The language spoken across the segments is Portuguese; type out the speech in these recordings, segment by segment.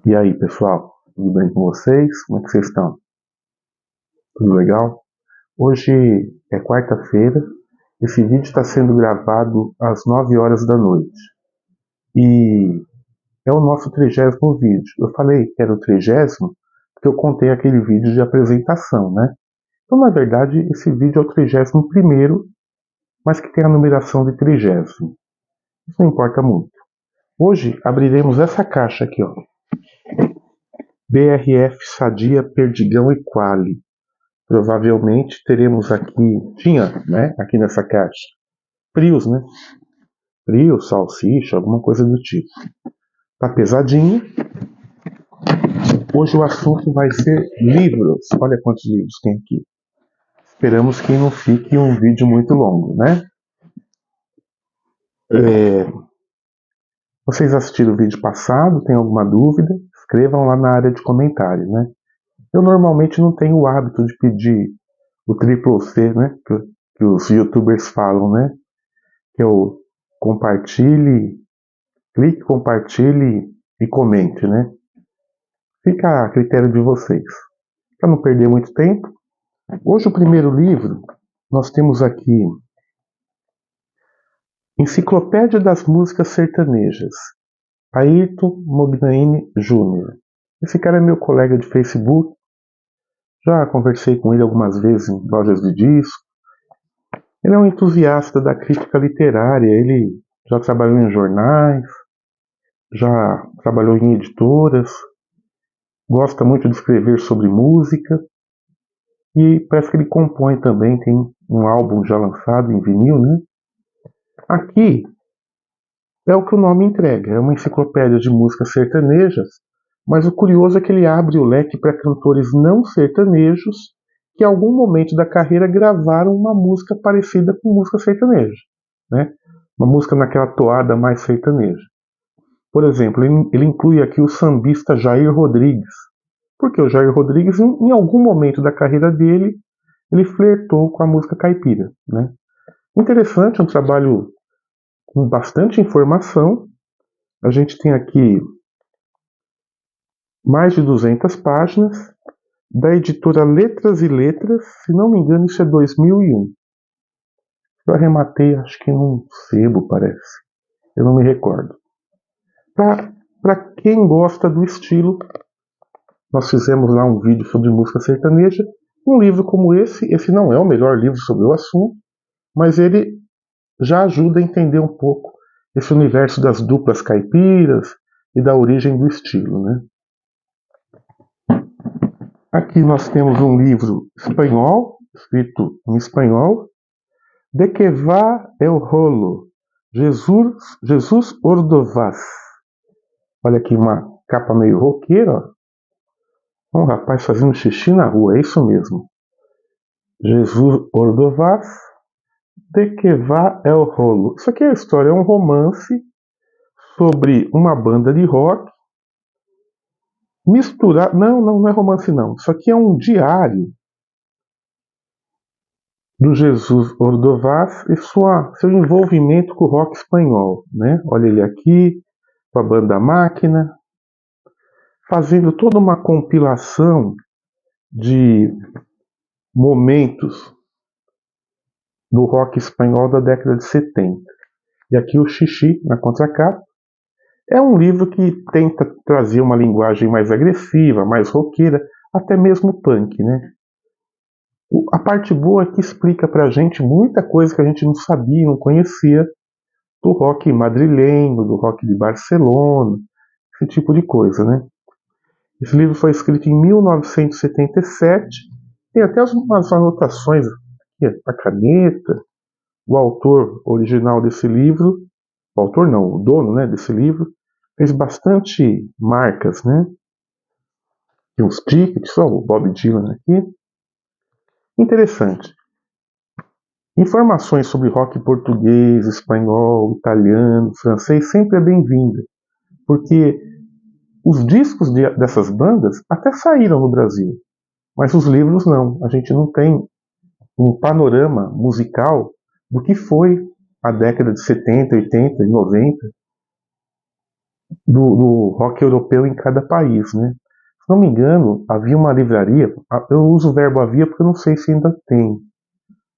E aí, pessoal, tudo bem com vocês? Como é que vocês estão? Tudo legal? Hoje é quarta-feira, esse vídeo está sendo gravado às 9 horas da noite e é o nosso 30º vídeo. Eu falei que era o 30º porque eu contei aquele vídeo de apresentação, né? Então, na verdade, esse vídeo é o 31º, mas que tem a numeração de 30º. Isso não importa muito. Hoje abriremos essa caixa aqui, ó. BRF Sadia, Perdigão e Quali. Provavelmente teremos aqui, né, aqui nessa caixa, frios, né? Frio, salsicha, alguma coisa do tipo. Tá pesadinho. Hoje o assunto vai ser livros. Olha quantos livros tem aqui. Esperamos que não fique um vídeo muito longo, né? Vocês assistiram o vídeo passado? Tem alguma dúvida? Escrevam lá na área de comentários, né? Eu normalmente não tenho o hábito de pedir o triplo C, né? Que os youtubers falam, né? Que eu compartilhe, clique, compartilhe e comente, né? Fica a critério de vocês. Para não perder muito tempo, hoje o primeiro livro, nós temos aqui Enciclopédia das Músicas Sertanejas, Ayrton Mognaini Jr. Esse cara é meu colega de Facebook, já conversei com ele algumas vezes em lojas de disco. Ele é um entusiasta da crítica literária, ele já trabalhou em jornais, já trabalhou em editoras, gosta muito de escrever sobre música e parece que ele compõe também, tem um álbum já lançado em vinil, né? Aqui é o que o nome entrega, é uma enciclopédia de músicas sertanejas, mas o curioso é que ele abre o leque para cantores não sertanejos que em algum momento da carreira gravaram uma música parecida com música sertaneja, né? Uma música naquela toada mais sertaneja. Por exemplo, ele inclui aqui o sambista Jair Rodrigues, porque o Jair Rodrigues, em algum momento da carreira dele, ele flertou com a música caipira, né? Interessante, um trabalho com bastante informação. A gente tem aqui mais de 200 páginas, da editora Letras e Letras, se não me engano isso é 2001. Eu arrematei, acho que num sebo, parece. Eu não me recordo. Para quem gosta do estilo, nós fizemos lá um vídeo sobre música sertaneja. Um livro como esse não é o melhor livro sobre o assunto, mas ele já ajuda a entender um pouco esse universo das duplas caipiras e da origem do estilo, né? Aqui nós temos um livro espanhol, escrito em espanhol, De que va el rolo? Jesus Ordovás. Olha aqui uma capa meio roqueira, ó. Um rapaz fazendo xixi na rua, é isso mesmo. Jesus Ordovás, De que va el rolo? Isso aqui é a história, é um romance sobre uma banda de rock misturar. Não é romance não. Isso aqui é um diário do Jesus Ordovás e seu envolvimento com o rock espanhol, né? Olha ele aqui com a banda Máquina, fazendo toda uma compilação de momentos do rock espanhol da década de 70. E aqui o Xixi na contracapa. É um livro que tenta trazer uma linguagem mais agressiva, mais roqueira, até mesmo punk, né? A parte boa é que explica pra gente muita coisa que a gente não sabia, não conhecia do rock madrilenho, do rock de Barcelona, esse tipo de coisa, né? Esse livro foi escrito em 1977, tem até umas anotações aqui, a caneta. O autor original desse livro, o autor não, o dono, né, desse livro, fez bastante marcas, né? Tem uns tickets, ó, o Bob Dylan aqui. Interessante. Informações sobre rock português, espanhol, italiano, francês sempre é bem-vinda, porque os discos dessas bandas até saíram no Brasil, mas os livros não. A gente não tem um panorama musical do que foi a década de 70, 80 e 90. do rock europeu em cada país, né? Se não me engano, havia uma livraria, eu uso o verbo havia porque eu não sei se ainda tem,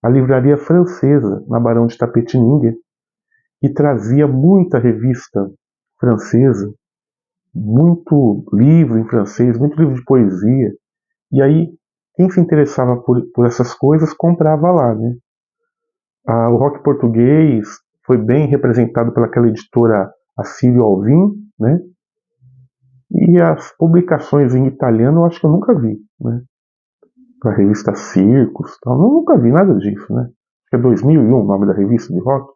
a livraria francesa, na Barão de Tapetininga, que trazia muita revista francesa, muito livro em francês, muito livro de poesia, e aí quem se interessava por essas coisas comprava lá, né? O rock português foi bem representado pelaquela editora Assírio Alvim, né? E as publicações em italiano eu acho que eu nunca vi, né? A revista Circus, tal. Eu nunca vi nada disso, né? Acho que é 2001 o nome da revista de rock.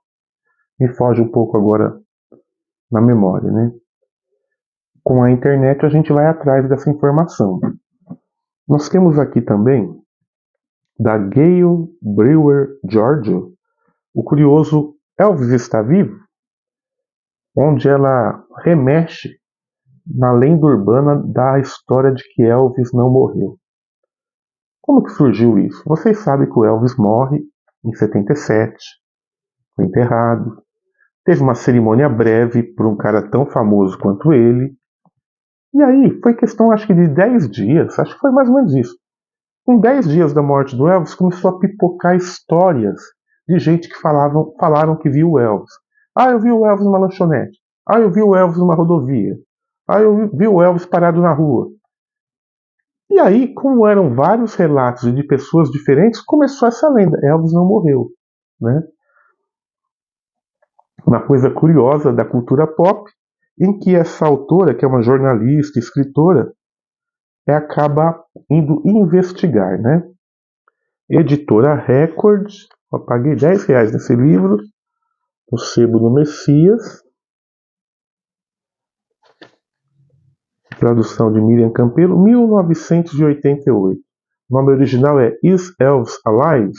Me foge um pouco agora na memória, né? Com a internet a gente vai atrás dessa informação. Nós temos aqui também, da Gail Brewer Giorgio, o curioso Elvis Está Vivo, onde ela remexe na lenda urbana da história de que Elvis não morreu. Como que surgiu isso? Vocês sabem que o Elvis morre em 77, foi enterrado, teve uma cerimônia breve por um cara tão famoso quanto ele, e aí foi questão acho que de 10 dias, acho que foi mais ou menos isso. Com 10 dias da morte do Elvis, começou a pipocar histórias de gente que falaram que viu o Elvis. Ah, eu vi o Elvis numa lanchonete. Ah, eu vi o Elvis numa rodovia. Ah, eu vi o Elvis parado na rua. E aí, como eram vários relatos de pessoas diferentes, começou essa lenda. Elvis não morreu, né? Uma coisa curiosa da cultura pop, em que essa autora, que é uma jornalista, escritora, acaba indo investigar, né? Editora Record, eu paguei R$ 10 nesse livro, O Sebo do Messias, tradução de Miriam Campelo, 1988. O nome original é Is Elvis Alive?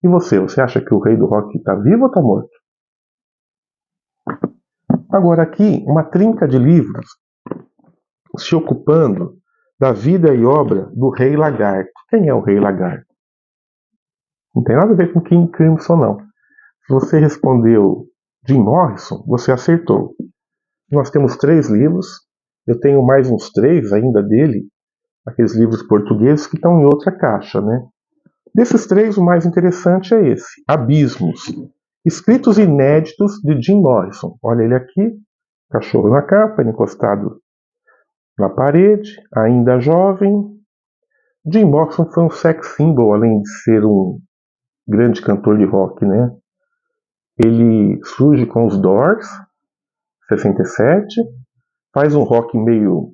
E você acha que o rei do rock está vivo ou está morto? Agora aqui, uma trinca de livros se ocupando da vida e obra do Rei Lagarto. Quem é o Rei Lagarto? Não tem nada a ver com King Crimson, não. Se você respondeu Jim Morrison, você acertou. Nós temos 3 livros, eu tenho mais uns 3 ainda dele, aqueles livros portugueses que estão em outra caixa, né? Desses 3, o mais interessante é esse, Abismos, escritos inéditos de Jim Morrison. Olha ele aqui, cachorro na capa, encostado na parede, ainda jovem. Jim Morrison foi um sex symbol, além de ser um grande cantor de rock, né? Ele surge com os Doors, 67, faz um rock meio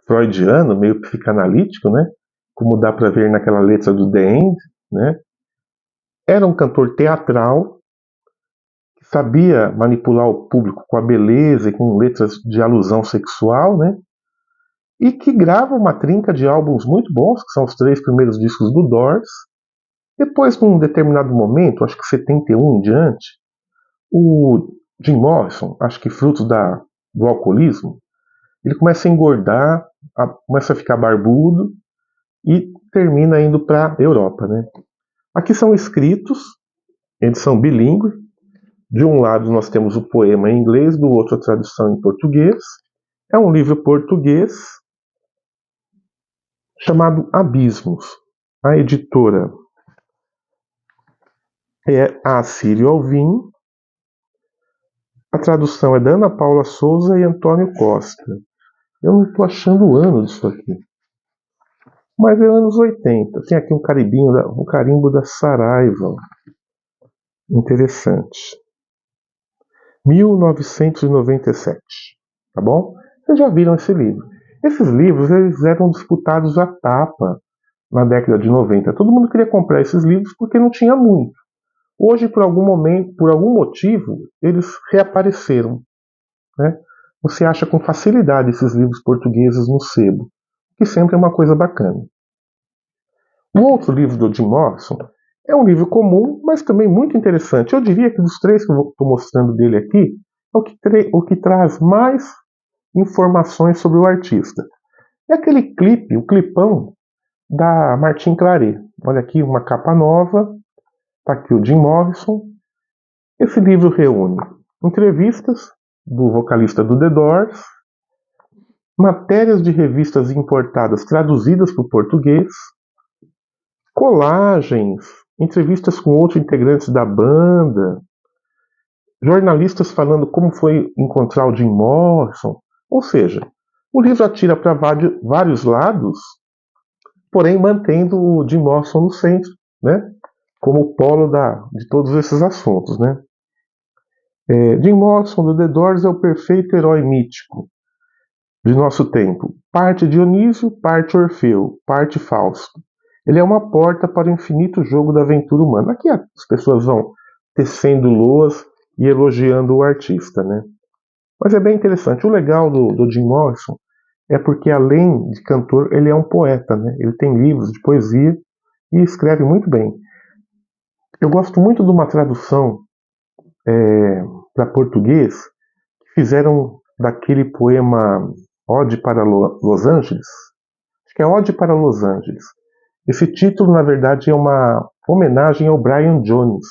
freudiano, meio psicanalítico, né? Como dá para ver naquela letra do The End, né? Era um cantor teatral, que sabia manipular o público com a beleza e com letras de alusão sexual, né? E que grava uma trinca de álbuns muito bons, que são os 3 primeiros discos do Doors. Depois, num determinado momento, acho que 71 em diante, o Jim Morrison, acho que fruto do alcoolismo, ele começa a engordar, começa a ficar barbudo e termina indo para a Europa, né? Aqui são escritos, eles são bilíngues. De um lado nós temos o poema em inglês, do outro a tradução em português. É um livro português chamado Abismos. A editora é a Assírio Alvim. A tradução é da Ana Paula Souza e Antônio Costa. Eu não estou achando o ano disso aqui. Mas é anos 80. Tem aqui um carimbo da Saraiva. Interessante. 1997. Tá bom? Vocês já viram esse livro. Esses livros eles eram disputados à tapa na década de 90. Todo mundo queria comprar esses livros porque não tinha muito. Hoje, por algum momento, por algum motivo, eles reapareceram, né? Você acha com facilidade esses livros portugueses no sebo, que sempre é uma coisa bacana. O outro livro do Jim Morrison é um livro comum, mas também muito interessante. Eu diria que dos 3 que eu estou mostrando dele aqui, é o que traz mais informações sobre o artista. É aquele clipe, o clipão da Martin Claret. Olha aqui, uma capa nova. Está aqui o Jim Morrison. Esse livro reúne entrevistas do vocalista do The Doors, matérias de revistas importadas traduzidas para o português, colagens, entrevistas com outros integrantes da banda, jornalistas falando como foi encontrar o Jim Morrison. Ou seja, o livro atira para vários lados, porém mantendo o Jim Morrison no centro, né? Como o polo de todos esses assuntos, né? Jim Morrison do The Doors é o perfeito herói mítico de nosso tempo. Parte Dionísio, parte Orfeu, parte Fausto. Ele é uma porta para o infinito jogo da aventura humana. Aqui as pessoas vão tecendo loas e elogiando o artista, né? Mas é bem interessante. O legal do Jim Morrison é porque, além de cantor, ele é um poeta, né? Ele tem livros de poesia e escreve muito bem. Eu gosto muito de uma tradução para português que fizeram daquele poema Ode para Los Angeles. Acho que é Ode para Los Angeles. Esse título, na verdade, é uma homenagem ao Brian Jones,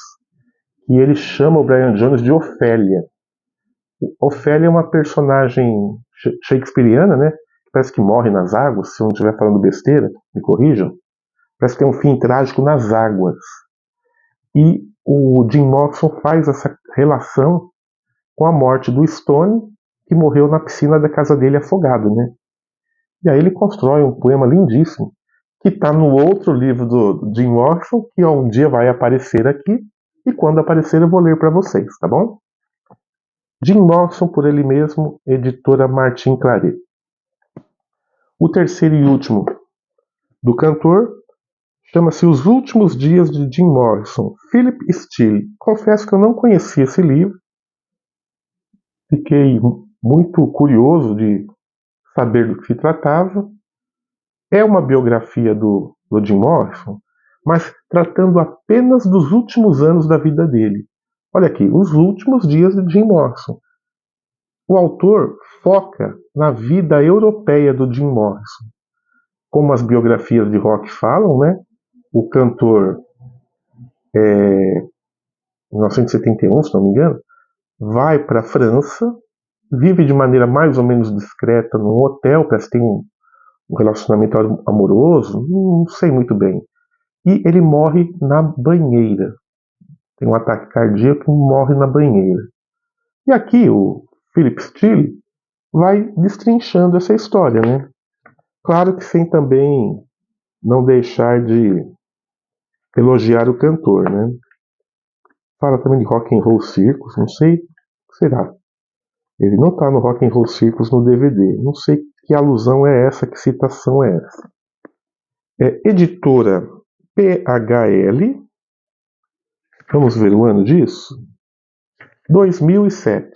e ele chama o Brian Jones de Ofélia. Ofélia é uma personagem shakespeariana, né? Parece que morre nas águas. Se eu não estiver falando besteira, me corrijam. Parece que tem um fim trágico nas águas. E o Jim Morrison faz essa relação com a morte do Stone, que morreu na piscina da casa dele afogado, né? E aí ele constrói um poema lindíssimo, que está no outro livro do Jim Morrison, que um dia vai aparecer aqui, e quando aparecer eu vou ler para vocês, tá bom? Jim Morrison, por ele mesmo, editora Martin Claret. O terceiro e último do cantor chama-se Os Últimos Dias de Jim Morrison, Philip Steele. Confesso que eu não conhecia esse livro, fiquei muito curioso de saber do que se tratava. É uma biografia do Jim Morrison, mas tratando apenas dos últimos anos da vida dele. Olha aqui, os últimos dias de Jim Morrison. O autor foca na vida europeia do Jim Morrison. Como as biografias de rock falam, né? O cantor, em 1971, se não me engano, vai para a França, vive de maneira mais ou menos discreta num hotel, parece que tem um relacionamento amoroso, não sei muito bem. E ele morre na banheira. Tem um ataque cardíaco e morre na banheira. E aqui o Philip Steele vai destrinchando essa história, né? Claro que sem também não deixar de elogiar o cantor, né? Fala também de Rock and Roll Circus, não sei o que será. Ele não está no Rock and Roll Circus no DVD. Não sei que alusão é essa, que citação é essa. Editora PHL. Vamos ver o ano disso? 2007.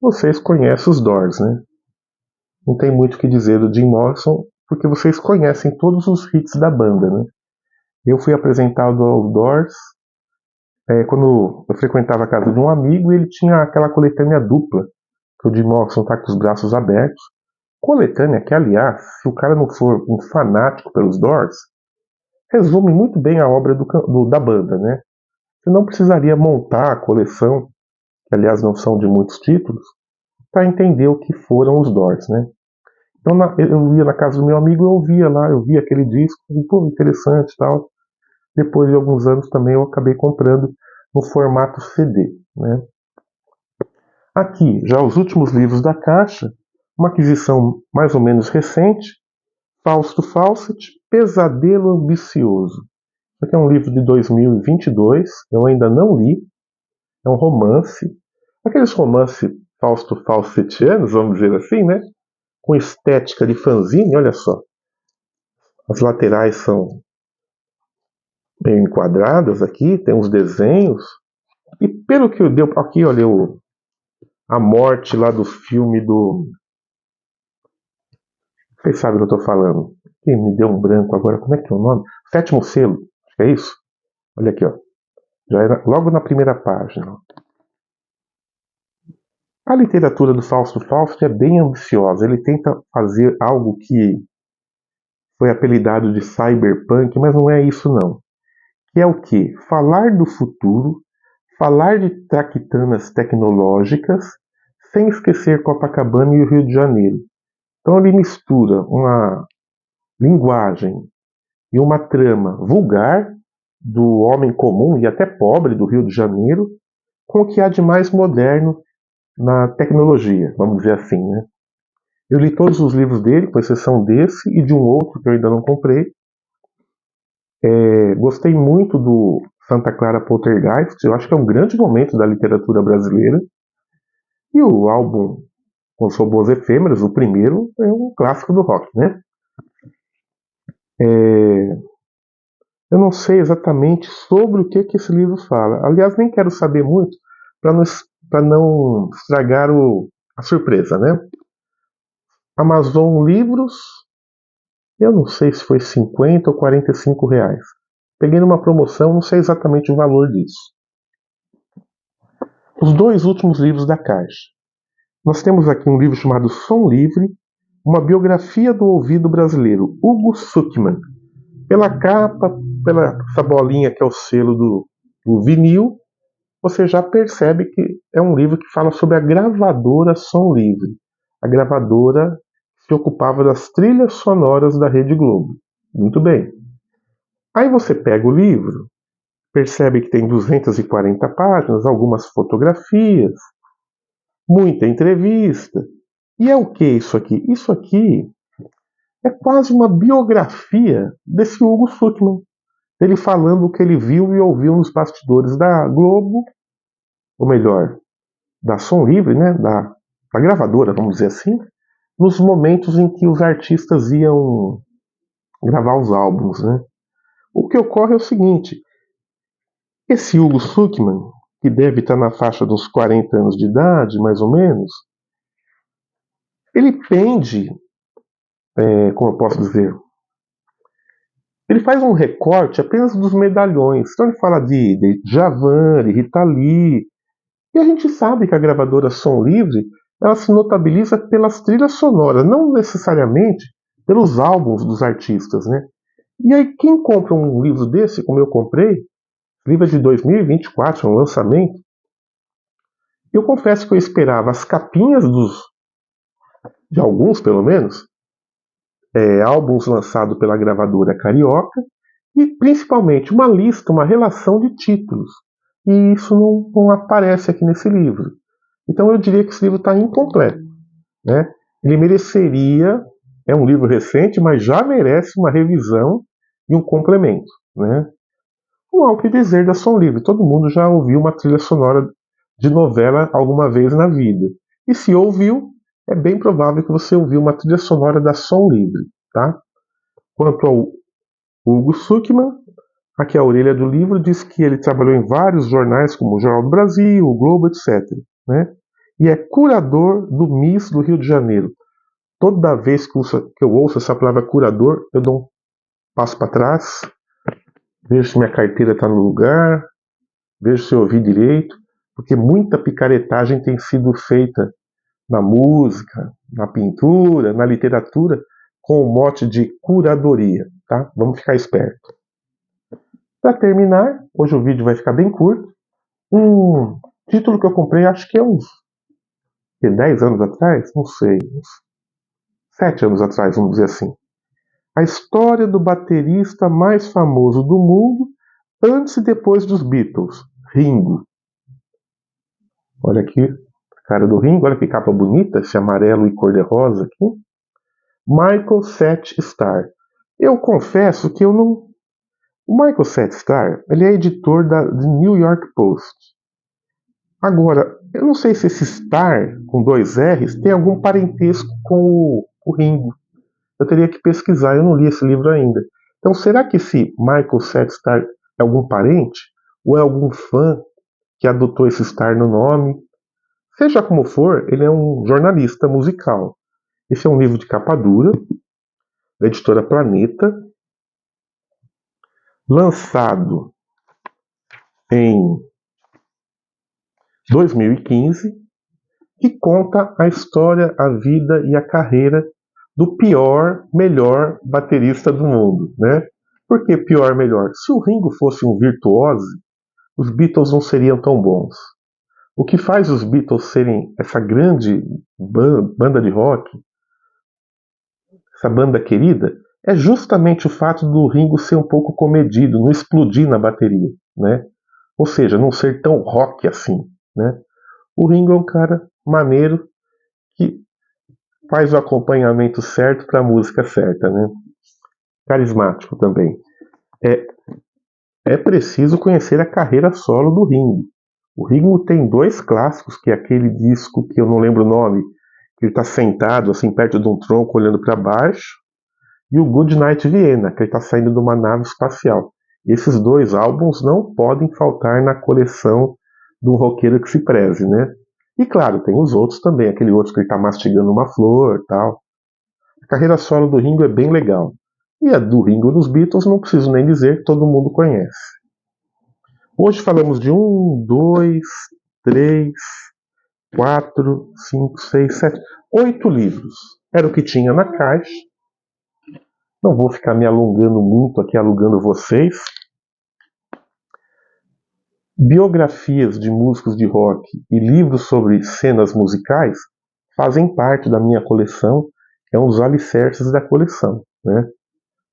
Vocês conhecem os Doors, né? Não tem muito o que dizer do Jim Morrison, porque vocês conhecem todos os hits da banda, né? Eu fui apresentado aos Doors quando eu frequentava a casa de um amigo e ele tinha aquela coletânea dupla, que o Jim Morrison está com os braços abertos. Coletânea que, aliás, se o cara não for um fanático pelos Doors, resume muito bem a obra da banda, né? Você não precisaria montar a coleção, que aliás não são de muitos títulos, para entender o que foram os Doors, né? Então eu ia na casa do meu amigo, eu via aquele disco, e pô, interessante e tal. Depois de alguns anos também eu acabei comprando no formato CD, né? Aqui, já os últimos livros da caixa, uma aquisição mais ou menos recente, Fausto Fawcett, Pesadelo Ambicioso. Isso aqui é um livro de 2022, eu ainda não li, é um romance, aqueles romances Fausto Fawcettianos, vamos dizer assim, né? Com estética de fanzine, olha só. As laterais são bem enquadradas aqui, tem uns desenhos. E pelo que eu deu aqui, olha, a morte lá do filme do... Vocês sabem o que eu estou falando. Ih, me deu um branco agora, como é que é o nome? Sétimo Selo, acho que é isso? Olha aqui, ó. Já era logo na primeira página. A literatura do Fausto Fawcett é bem ambiciosa. Ele tenta fazer algo que foi apelidado de cyberpunk, mas não é isso não. Que é o quê? Falar do futuro, falar de traquitanas tecnológicas, sem esquecer Copacabana e o Rio de Janeiro. Então ele mistura uma linguagem e uma trama vulgar do homem comum e até pobre do Rio de Janeiro com o que há de mais moderno na tecnologia, vamos dizer assim, né? Eu li todos os livros dele, com exceção desse e de um outro que eu ainda não comprei. Gostei muito do Santa Clara Poltergeist, eu acho que é um grande momento da literatura brasileira. E o álbum Com os Robôs Efêmeros, o primeiro, é um clássico do rock, né? Eu não sei exatamente sobre o que esse livro fala. Aliás, nem quero saber muito para não estragar a surpresa, né? Amazon Livros, eu não sei se foi 50 ou 45 reais. Peguei numa promoção, não sei exatamente o valor disso. Os dois últimos livros da caixa. Nós temos aqui um livro chamado Som Livre, uma biografia do ouvido brasileiro, Hugo Sukman. Pela capa, pela essa bolinha que é o selo do vinil, você já percebe que é um livro que fala sobre a gravadora Som Livre. A gravadora se ocupava das trilhas sonoras da Rede Globo. Muito bem. Aí você pega o livro, percebe que tem 240 páginas, algumas fotografias, muita entrevista. E é o que isso aqui? Isso aqui é quase uma biografia desse Hugo Sukman. Ele falando o que ele viu e ouviu nos bastidores da Globo, ou melhor, da Som Livre, né, da gravadora, vamos dizer assim, nos momentos em que os artistas iam gravar os álbuns, né? O que ocorre é o seguinte: esse Hugo Sukman, que deve estar na faixa dos 40 anos de idade, mais ou menos, ele pende, como eu posso dizer, ele faz um recorte apenas dos medalhões. Então ele fala de Djavan, de Rita Lee, e a gente sabe que a gravadora Som Livre ela se notabiliza pelas trilhas sonoras, não necessariamente pelos álbuns dos artistas, né? E aí quem compra um livro desse, como eu comprei, livro de 2024, é um lançamento, eu confesso que eu esperava as capinhas de alguns, pelo menos, álbuns lançados pela gravadora Carioca, e principalmente uma lista, uma relação de títulos. E isso não aparece aqui nesse livro. Então eu diria que esse livro está incompleto, né? Ele mereceria, é um livro recente, mas já merece uma revisão e um complemento, né? Não há o que dizer da Som Livre. Todo mundo já ouviu uma trilha sonora de novela alguma vez na vida. E se ouviu, é bem provável que você ouviu uma trilha sonora da Som Livre, tá? Quanto ao Hugo Sukman, aqui a orelha do livro diz que ele trabalhou em vários jornais, como o Jornal do Brasil, o Globo, etc., né? E é curador do MIS do Rio de Janeiro. Toda vez que eu ouço essa palavra curador, eu dou um passo para trás, vejo se minha carteira está no lugar, vejo se eu ouvi direito, porque muita picaretagem tem sido feita na música, na pintura, na literatura, com o mote de curadoria, tá? Vamos ficar esperto. Para terminar, hoje o vídeo vai ficar bem curto, um título que eu comprei acho que é uns 10 anos atrás, não sei, uns 7 anos atrás, vamos dizer assim. A história do baterista mais famoso do mundo antes e depois dos Beatles, Ringo. Olha aqui a cara do Ringo, olha que capa bonita, esse amarelo e cor-de-rosa aqui. Michael Seth Starr. Eu confesso que eu não... O Michael Seth Starr, ele é editor de New York Post. Agora, eu não sei se esse Starr, com 2 R's, tem algum parentesco com o Ringo. Eu teria que pesquisar, eu não li esse livro ainda. Então, será que esse Michael Seth Starr é algum parente? Ou é algum fã que adotou esse Starr no nome? Seja como for, ele é um jornalista musical. Esse é um livro de capa dura, da editora Planeta, lançado em 2015, que conta a história, a vida e a carreira do pior, melhor baterista do mundo, né? Por que pior, melhor? Se o Ringo fosse um virtuoso, os Beatles não seriam tão bons. O que faz os Beatles serem essa grande banda de rock, essa banda querida, é justamente o fato do Ringo ser um pouco comedido, não explodir na bateria, né? Ou seja, não ser tão rock assim, né? O Ringo é um cara maneiro que faz o acompanhamento certo para a música certa, né? Carismático também. É, é preciso conhecer a carreira solo do Ringo. O Ringo tem dois clássicos, que é aquele disco que eu não lembro o nome, que ele está sentado assim perto de um tronco olhando para baixo, e o Good Night Vienna, que ele está saindo de uma nave espacial. Esses dois álbuns não podem faltar na coleção do roqueiro que se preze, né? E claro, tem os outros também, aquele outro que ele está mastigando uma flor, tal. A carreira solo do Ringo é bem legal. E a do Ringo dos Beatles, não preciso nem dizer, todo mundo conhece. Hoje falamos de 2, 3, 4, 5, 6, 7, 8 livros. Era o que tinha na caixa. Não vou ficar me alongando muito aqui, alugando vocês. Biografias de músicos de rock e livros sobre cenas musicais fazem parte da minha coleção. É um dos alicerces da coleção, né?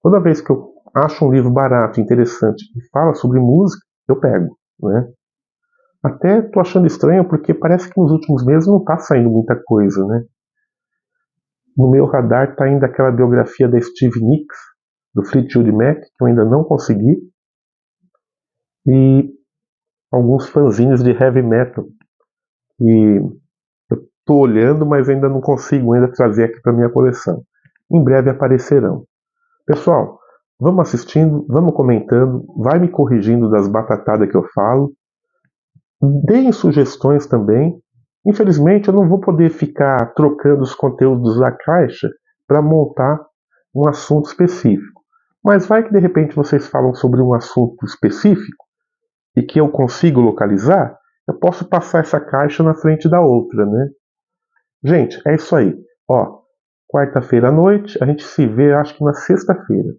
Toda vez que eu acho um livro barato, interessante e fala sobre música, eu pego, né? Até tô achando estranho porque parece que nos últimos meses não tá saindo muita coisa, né? No meu radar tá ainda aquela biografia da Stevie Nicks, do Fleetwood Mac, que eu ainda não consegui, e alguns fanzines de heavy metal que eu tô olhando, mas ainda não consigo ainda trazer aqui para minha coleção. Em breve aparecerão. Pessoal, vamos assistindo, vamos comentando, vai me corrigindo das batatadas que eu falo. Deem sugestões também. Infelizmente, eu não vou poder ficar trocando os conteúdos da caixa para montar um assunto específico. Mas vai que de repente vocês falam sobre um assunto específico e que eu consigo localizar, eu posso passar essa caixa na frente da outra, né? Gente, é isso aí. Ó, quarta-feira à noite, a gente se vê, acho que na sexta-feira.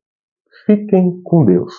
Fiquem com Deus.